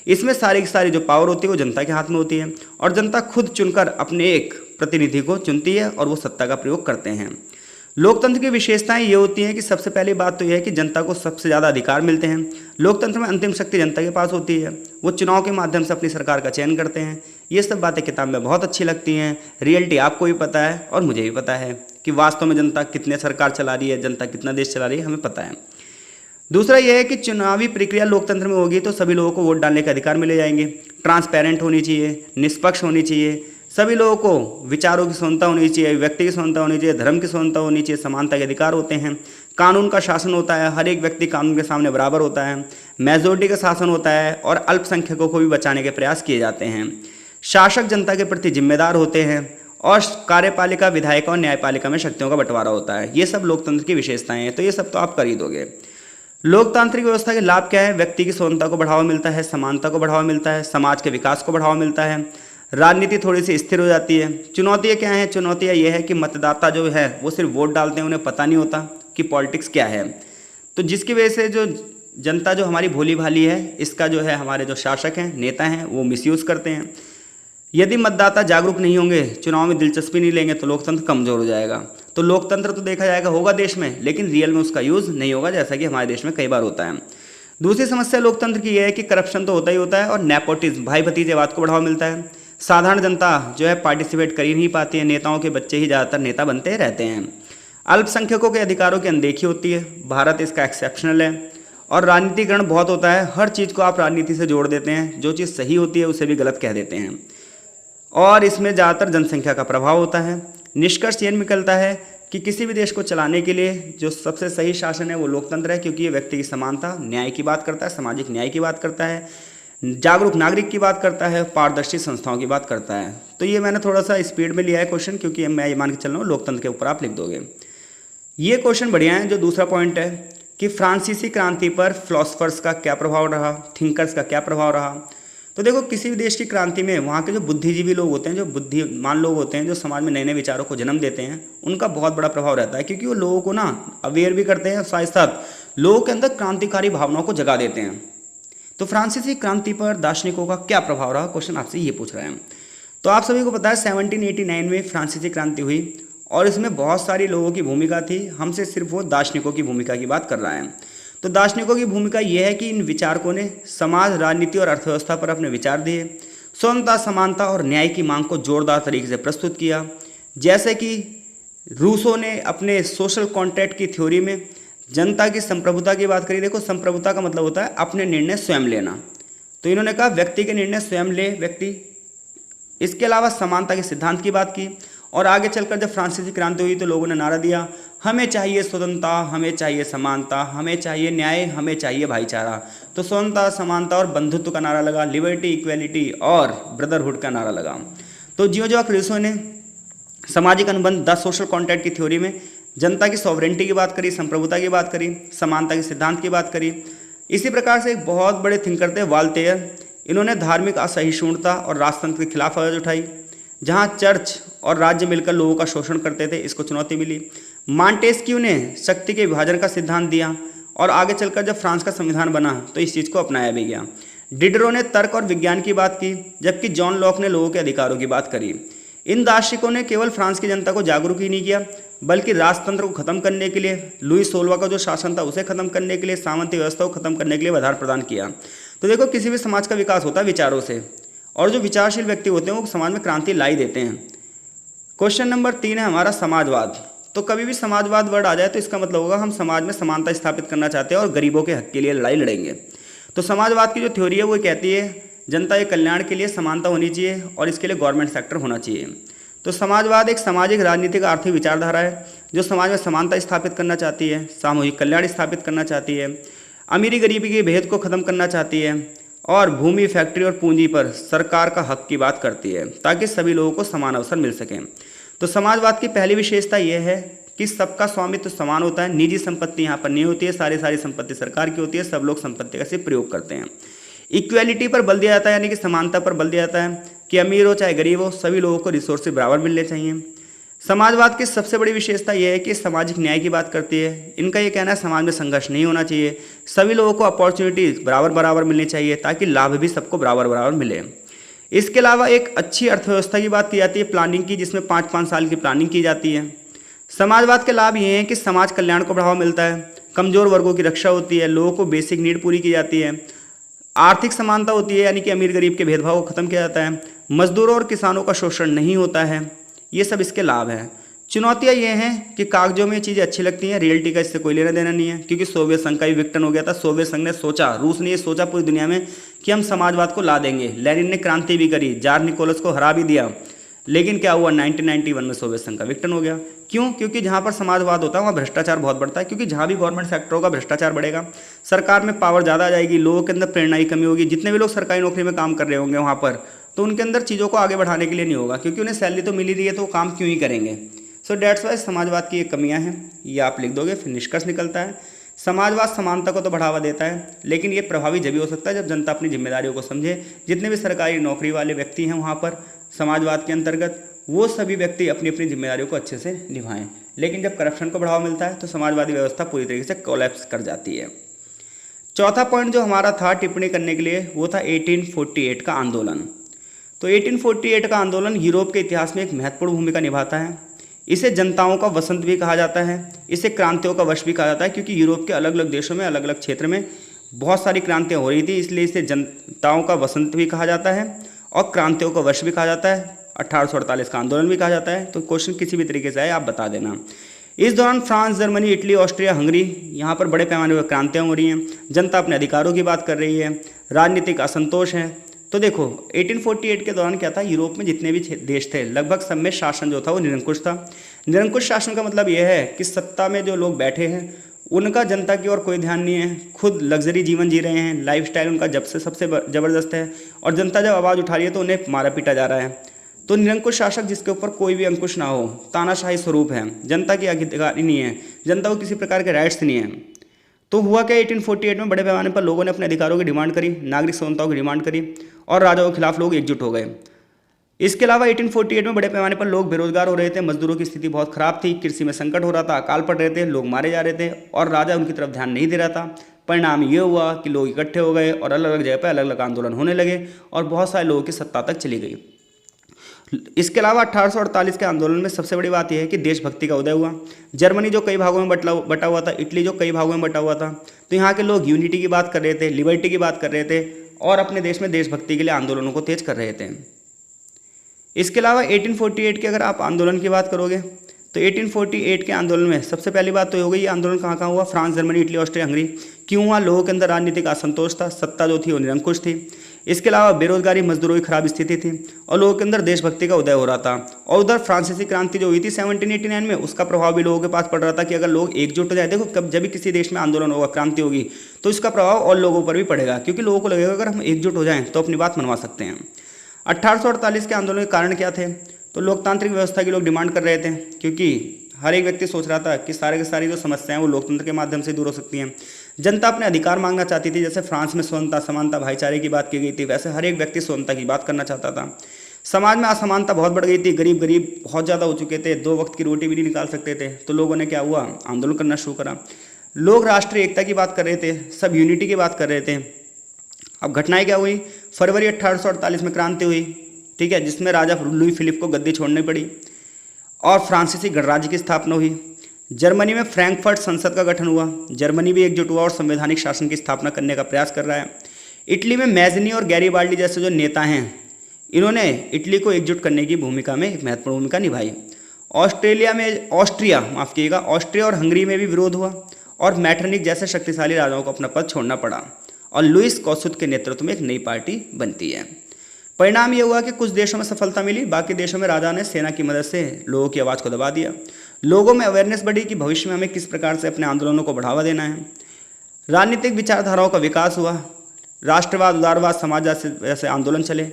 इसमें सारी की सारी जो पावर होती है वो जनता के हाथ में होती है और जनता खुद चुनकर अपने एक प्रतिनिधि को चुनती है और वो सत्ता का प्रयोग करते हैं। लोकतंत्र की विशेषताएं ये होती हैं कि सबसे पहली बात तो यह है कि जनता को सबसे ज़्यादा अधिकार मिलते हैं। लोकतंत्र में अंतिम शक्ति जनता के पास होती है, वो चुनाव के माध्यम से अपनी सरकार का चयन करते हैं। ये सब बातें किताब में बहुत अच्छी लगती हैं, रियलिटी आपको भी पता है और मुझे भी पता है कि वास्तव में जनता कितने सरकार चला रही है, जनता कितना देश चला रही है, हमें पता है। दूसरा यह है कि चुनावी प्रक्रिया लोकतंत्र में होगी तो सभी लोगों को वोट डालने के अधिकार मिले जाएंगे, ट्रांसपेरेंट होनी चाहिए, निष्पक्ष होनी चाहिए, सभी लोगों को विचारों की स्वतंत्रता होनी चाहिए, व्यक्ति की स्वतंत्रता होनी चाहिए, धर्म की स्वतंत्रता होनी चाहिए, समानता के अधिकार होते हैं, कानून का शासन होता है, हर एक व्यक्ति कानून के सामने बराबर होता है, मेजोरिटी का शासन होता है और अल्पसंख्यकों को भी बचाने के प्रयास किए जाते हैं। शासक जनता के प्रति जिम्मेदार होते हैं और कार्यपालिका, विधायिका और न्यायपालिका में शक्तियों का बंटवारा होता है। ये सब लोकतंत्र की विशेषताएं हैं, तो ये सब तो आप कर ही दोगे। लोकतांत्रिक व्यवस्था के लाभ क्या है, व्यक्ति की स्वतंत्रता को बढ़ावा मिलता है, समानता को बढ़ावा मिलता है, समाज के विकास को बढ़ावा मिलता है, राजनीति थोड़ी सी स्थिर हो जाती है। चुनौतियाँ क्या हैं, चुनौतियाँ ये है कि मतदाता जो है वो सिर्फ वोट डालते हैं, उन्हें पता नहीं होता कि पॉलिटिक्स क्या है। तो जिसकी वजह से जो जनता जो हमारी भोली भाली है, इसका जो है हमारे जो शासक हैं, नेता हैं, वो मिसयूज़ करते हैं। यदि मतदाता जागरूक नहीं होंगे, चुनाव में दिलचस्पी नहीं लेंगे तो लोकतंत्र कमज़ोर हो जाएगा। तो लोकतंत्र तो देखा जाएगा होगा देश में, लेकिन रियल में उसका यूज़ नहीं होगा, जैसा कि हमारे देश में कई बार होता है। दूसरी समस्या लोकतंत्र की यह है कि करप्शन तो होता ही होता है और नेपोटिज्म, भाई भतीजेवाद को बढ़ावा मिलता है। साधारण जनता जो है पार्टिसिपेट कर ही नहीं पाती है, नेताओं के बच्चे ही ज़्यादातर नेता बनते रहते हैं। अल्पसंख्यकों के अधिकारों की अनदेखी होती है, भारत इसका एक्सेप्शनल है। और राजनीतिकरण बहुत होता है, हर चीज़ को आप राजनीति से जोड़ देते हैं, जो चीज़ सही होती है उसे भी गलत कह देते हैं। और इसमें ज़्यादातर जनसंख्या का प्रभाव होता है। निष्कर्ष ये निकलता है कि किसी भी देश को चलाने के लिए जो सबसे सही शासन है वो लोकतंत्र है, क्योंकि ये व्यक्ति की समानता, न्याय की बात करता है, सामाजिक न्याय की बात करता है, जागरूक नागरिक की बात करता है, पारदर्शी संस्थाओं की बात करता है। तो ये मैंने थोड़ा सा स्पीड में लिया है क्वेश्चन, क्योंकि मैं ये मान के चल रहा हूँ लोकतंत्र के ऊपर आप लिख दोगे। ये क्वेश्चन बढ़िया है। जो दूसरा पॉइंट है कि फ्रांसीसी क्रांति पर फिलोसफर्स का क्या प्रभाव रहा, थिंकर्स का क्या प्रभाव रहा। तो देखो, किसी भी देश की क्रांति में वहाँ के जो बुद्धिजीवी लोग होते हैं, जो बुद्धिमान लोग होते हैं, जो समाज में नए नए विचारों को जन्म देते हैं, उनका बहुत बड़ा प्रभाव रहता है, क्योंकि वो लोगों को ना अवेयर भी करते हैं, साथ साथ लोगों के अंदर क्रांतिकारी भावनाओं को जगा देते हैं। तो फ्रांसीसी क्रांति पर दार्शनिकों का क्या प्रभाव रहा, क्वेश्चन आपसे ये पूछ रहे हैं। तो आप सभी को पता है 1789 में फ्रांसीसी क्रांति हुई और इसमें बहुत सारी लोगों की भूमिका थी। हमसे सिर्फ वो दार्शनिकों की भूमिका की बात कर रहा है। तो दार्शनिकों की भूमिका ये है कि इन विचारकों ने समाज, राजनीति और अर्थव्यवस्था पर अपने विचार दिए, स्वतंत्रता, समानता और न्याय की मांग को जोरदार तरीके से प्रस्तुत किया। जैसे कि रूसो ने अपने सोशल कॉन्ट्रैक्ट की थ्योरी में जनता की संप्रभुता की बात करी। देखो, संप्रभुता का मतलब होता है अपने निर्णय स्वयं लेना। तो इन्होंने कहा व्यक्ति के निर्णय स्वयं ले व्यक्ति। इसके अलावा समानता के सिद्धांत की बात की। और आगे चलकर जब फ्रांसीसी क्रांति हुई तो लोगों ने नारा दिया, हमें चाहिए स्वतंत्रता, हमें चाहिए समानता, हमें चाहिए न्याय, हमें चाहिए भाईचारा। तो स्वतंत्रता, समानता और बंधुत्व का नारा लगा, लिबर्टी, इक्वेलिटी और ब्रदरहुड का नारा लगा। तो जीन-जैक रूसो ने सामाजिक अनुबंध, द सोशल कॉन्ट्रैक्ट की थ्योरी में जनता की सॉवरेंटी की बात करी, संप्रभुता की बात करी, समानता के सिद्धांत की बात करी। इसी प्रकार से एक बहुत बड़े थिंकर थे वॉल्टेयर। इन्होंने धार्मिक असहिष्णुता और राजतंत्र के खिलाफ आवाज़ उठाई। जहां चर्च और राज्य मिलकर लोगों का शोषण करते थे, इसको चुनौती मिली। मॉन्टेस्क्यू ने शक्ति के विभाजन का सिद्धांत दिया और आगे चलकर जब फ्रांस का संविधान बना तो इस चीज़ को अपनाया भी गया। डिडरो ने तर्क और विज्ञान की बात की, जबकि जॉन लॉक ने लोगों के अधिकारों की बात करी। इन दार्शनिकों ने केवल फ्रांस की जनता को जागरूक ही नहीं किया, बल्कि राजतंत्र को खत्म करने के लिए, लुई 16वां का जो शासन था उसे खत्म करने के लिए, सामंती व्यवस्था को खत्म करने के लिए आधार प्रदान किया। तो देखो, किसी भी समाज का विकास होता है विचारों से, और जो विचारशील व्यक्ति होते हैं वो समाज में क्रांति ला ही देते हैं। क्वेश्चन नंबर 3 है हमारा समाजवाद। तो कभी भी समाजवाद वर्ड आ जाए तो इसका मतलब होगा हम समाज में समानता स्थापित करना चाहते हैं और गरीबों के हक के लिए लड़ाई लड़ेंगे। तो समाजवाद की जो थ्योरी है वो कहती है जनता के कल्याण के लिए समानता होनी चाहिए और इसके लिए गवर्नमेंट सेक्टर होना चाहिए। तो समाजवाद एक सामाजिक, राजनीतिक, आर्थिक विचारधारा है जो समाज में समानता स्थापित करना चाहती है, सामूहिक कल्याण स्थापित करना चाहती है, अमीरी गरीबी के भेद को खत्म करना चाहती है और भूमि, फैक्ट्री और पूंजी पर सरकार का हक की बात करती है ताकि सभी लोगों को समान अवसर मिल सकें। तो समाजवाद की पहली विशेषता यह है कि सबका स्वामित्व तो समान होता है, निजी संपत्ति यहाँ पर नहीं होती है, सारी संपत्ति सरकार की होती है, सब लोग संपत्ति का सिर्फ प्रयोग करते हैं। इक्वेलिटी पर बल दिया जाता है, यानी कि समानता पर बल दिया जाता है कि अमीर हो चाहे गरीब हो, सभी लोगों को रिसोर्सेज बराबर मिलने चाहिए। समाजवाद की सबसे बड़ी विशेषता यह है कि सामाजिक न्याय की बात करती है। इनका ये कहना है समाज में संघर्ष नहीं होना चाहिए, सभी लोगों को अपॉर्चुनिटीज बराबर मिलनी चाहिए ताकि लाभ भी सबको बराबर मिले। इसके अलावा एक अच्छी अर्थव्यवस्था की बात की जाती है, प्लानिंग की, जिसमें 5-5 साल की प्लानिंग की जाती है। समाजवाद के लाभ ये हैं कि समाज कल्याण को बढ़ावा मिलता है, कमजोर वर्गों की रक्षा होती है, लोगों को बेसिक नीड पूरी की जाती है, आर्थिक समानता होती है, यानी कि अमीर गरीब के भेदभाव को खत्म किया जाता है, मजदूरों और किसानों का शोषण नहीं होता है। ये सब इसके लाभ हैं। चुनौतियाँ ये हैं कि कागजों में ये चीज़ें अच्छी लगती हैं, रियलिटी का इससे कोई लेना देना नहीं है, क्योंकि सोवियत संघ का भी विघटन हो गया था। सोवियत संघ ने सोचा, रूस ने ये सोचा पूरी दुनिया में कि हम समाजवाद को ला देंगे। लेनिन ने क्रांति भी करी, जार निकोलस को हरा भी दिया, लेकिन क्या हुआ, 1991 में सोवियत संघ का विघटन हो गया। क्यों? क्योंकि जहाँ पर समाजवाद होता है वहाँ भ्रष्टाचार बहुत बढ़ता है, क्योंकि जहाँ भी गवर्नमेंट सेक्टर होगा भ्रष्टाचार बढ़ेगा, सरकार में पावर ज़्यादा आ जाएगी, लोगों के अंदर प्रेरणा की कमी होगी। जितने भी लोग सरकारी नौकरी में काम कर रहे होंगे वहाँ पर, तो उनके अंदर चीज़ों को आगे बढ़ाने के लिए नहीं होगा, क्योंकि उन्हें सैलरी तो मिल ही रही है, तो वो काम क्यों ही करेंगे। सो डेट्स वाइज समाजवाद की ये कमियाँ हैं, ये आप लिख दोगे, फिर निष्कर्ष निकलता है समाजवाद समानता को तो बढ़ावा देता है, लेकिन ये प्रभावी जब भी हो सकता है जब जनता अपनी जिम्मेदारियों को समझे। जितने भी सरकारी नौकरी वाले व्यक्ति हैं वहाँ पर समाजवाद के अंतर्गत, वो सभी व्यक्ति अपनी अपनी जिम्मेदारियों को अच्छे से निभाएं। लेकिन जब करप्शन को बढ़ावा मिलता है तो समाजवादी व्यवस्था पूरी तरीके से कोलैप्स कर जाती है। चौथा पॉइंट जो हमारा था टिप्पणी करने के लिए, वो था 1848 का आंदोलन। तो 1848 का आंदोलन यूरोप के इतिहास में एक महत्वपूर्ण भूमिका निभाता है। इसे जनताओं का वसंत भी कहा जाता है, इसे क्रांतियों का वर्ष भी कहा जाता है, क्योंकि यूरोप के अलग अलग देशों में अलग अलग क्षेत्र में बहुत सारी क्रांतियाँ हो रही थी, इसलिए इसे जनताओं का वसंत भी कहा जाता है और क्रांतियों का वर्ष भी कहा जाता है। 1848 का आंदोलन भी कहा जाता है। तो क्वेश्चन किसी भी तरीके से आए आप बता देना। इस दौरान France, Germany, Italy, Austria, Hungary, यहाँ पर बड़े पैमाने पर क्रांतियाँ हो रही हैं, जनता अपने अधिकारों की बात कर रही है, राजनीतिक असंतोष है। तो देखो 1848 के दौरान क्या था, यूरोप में जितने भी देश थे लगभग सब में शासन जो था वो निरंकुश था। निरंकुश शासन का मतलब यह है कि सत्ता में जो लोग बैठे हैं उनका जनता की ओर कोई ध्यान नहीं है, खुद लग्जरी जीवन जी रहे हैं, लाइफस्टाइल उनका जब से सबसे ज़बरदस्त है, और जनता जब आवाज़ उठा रही है तो उन्हें मारा पीटा जा रहा है। तो निरंकुश शासक जिसके ऊपर कोई भी अंकुश ना हो, तानाशाही स्वरूप है, जनता की अधिकारी नहीं है, जनता को किसी प्रकार के राइट्स नहीं है। तो हुआ क्या, 1848 में बड़े पैमाने पर लोगों ने अपने अधिकारों की डिमांड करी, नागरिक समानताओं की डिमांड करी और राजाओं के खिलाफ लोग एकजुट हो गए। इसके अलावा 1848 में बड़े पैमाने पर लोग बेरोजगार हो रहे थे, मजदूरों की स्थिति बहुत खराब थी, कृषि में संकट हो रहा था, अकाल पड़ रहे थे, लोग मारे जा रहे थे और राजा उनकी तरफ ध्यान नहीं दे रहा था। परिणाम ये हुआ कि लोग इकट्ठे हो गए और अलग अलग जगह पर अलग अलग आंदोलन होने लगे और बहुत सारे लोगों की सत्ता तक चली गई। इसके अलावा 1848 के आंदोलन में सबसे बड़ी बात यह है कि देशभक्ति का उदय हुआ। जर्मनी जो कई भागों में बटा हुआ था, इटली जो कई भागों में बटा हुआ था, तो यहाँ के लोग यूनिटी की बात कर रहे थे, लिबर्टी की बात कर रहे थे और अपने देश में देशभक्ति के लिए आंदोलनों को तेज कर रहे थे। इसके अलावा 1848 के अगर आप आंदोलन की बात करोगे तो 1848 के आंदोलन में सबसे पहली बात तो हो गई, ये आंदोलन कहाँ कहाँ हुआ, France, Germany, Italy, Austria, Hungary. क्यों हुआ? लोगों के अंदर राजनीतिक असंतोष था, सत्ता जो थी वो निरंकुश थी। इसके अलावा बेरोजगारी, मजदूरों की खराब स्थिति थी और लोगों के अंदर देशभक्ति का उदय हो रहा था। और उधर फ्रांसीसी क्रांति जो हुई थी 1789 में, उसका प्रभाव भी लोगों के पास पड़ रहा था कि अगर लोग एकजुट हो जाए, देखो कब जब भी किसी देश में आंदोलन होगा, क्रांति होगी, तो इसका प्रभाव और लोगों पर भी पड़ेगा, क्योंकि लोगों को लगेगा अगर हम एकजुट हो जाएं तो अपनी बात मनवा सकते हैं। 1848 के आंदोलन के कारण क्या थे, तो लोकतांत्रिक व्यवस्था की लोग डिमांड कर रहे थे, क्योंकि हर एक व्यक्ति सोच रहा था कि सारे की सारी जो समस्याएं वो लोकतंत्र के माध्यम से दूर हो सकती हैं। जनता अपने अधिकार मांगना चाहती थी, जैसे फ्रांस में स्वतंत्रता, समानता, भाईचारे की बात की गई थी, वैसे हर एक व्यक्ति स्वतंत्रता की बात करना चाहता था। समाज में असमानता बहुत बढ़ गई थी, गरीब गरीब बहुत ज़्यादा हो चुके थे, 2 वक्त की रोटी भी नहीं निकाल सकते थे। तो लोगों ने क्या हुआ, आंदोलन करना शुरू करा। लोग राष्ट्रीय एकता की बात कर रहे थे, सब यूनिटी की बात कर रहे थे। अब घटनाएं क्या हुई, फरवरी 1848 में क्रांति हुई, ठीक है, जिसमें राजा लुई फिलिप को गद्दी छोड़नी पड़ी और फ्रांसीसी गणराज्य की स्थापना हुई। जर्मनी में फ्रैंकफर्ट संसद का गठन हुआ, जर्मनी भी एकजुट हुआ और संवैधानिक शासन की स्थापना करने का प्रयास कर रहा है। इटली में मैजनी और गैरीबाल्डी जैसे जो नेता हैं, इन्होंने इटली को एकजुट करने की भूमिका में एक महत्वपूर्ण भूमिका निभाई। ऑस्ट्रिया और हंगरी में भी विरोध हुआ और मैटरनिक जैसे शक्तिशाली राजाओं को अपना पद छोड़ना पड़ा और लुईस कौसुत के नेतृत्व में एक नई पार्टी बनती है। परिणाम ये हुआ कि कुछ देशों में सफलता मिली, बाकी देशों में राजा ने सेना की मदद से लोगों की आवाज़ को दबा दिया। लोगों में अवेयरनेस बढ़ी कि भविष्य में हमें किस प्रकार से अपने आंदोलनों को बढ़ावा देना है। राजनीतिक विचारधाराओं का विकास हुआ, राष्ट्रवाद, उदारवाद, समाजवाद जैसे आंदोलन चले,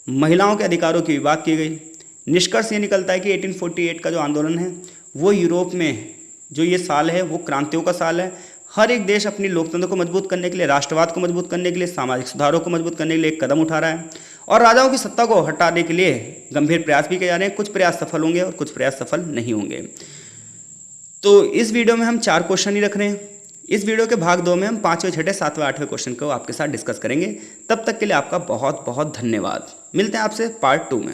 महिलाओं के अधिकारों की बात की गई। निष्कर्ष ये निकलता है कि 1848 का जो आंदोलन है वो यूरोप में जो ये साल है वो क्रांतियों का साल है। हर एक देश अपनी लोकतंत्र को मजबूत करने के लिए, राष्ट्रवाद को मजबूत करने के लिए, सामाजिक सुधारों को मजबूत करने के लिए एक कदम उठा रहा है और राजाओं की सत्ता को हटाने के लिए गंभीर प्रयास भी किए जा रहे हैं। कुछ प्रयास सफल होंगे और कुछ प्रयास सफल नहीं होंगे। तो इस वीडियो में हम 4 क्वेश्चन ही रख रहे हैं। इस वीडियो के भाग 2 में हम 5वें, 6ठे, 7वें, 8वें क्वेश्चन को आपके साथ डिस्कस करेंगे। तब तक के लिए आपका बहुत बहुत धन्यवाद। मिलते हैं आपसे पार्ट 2 में।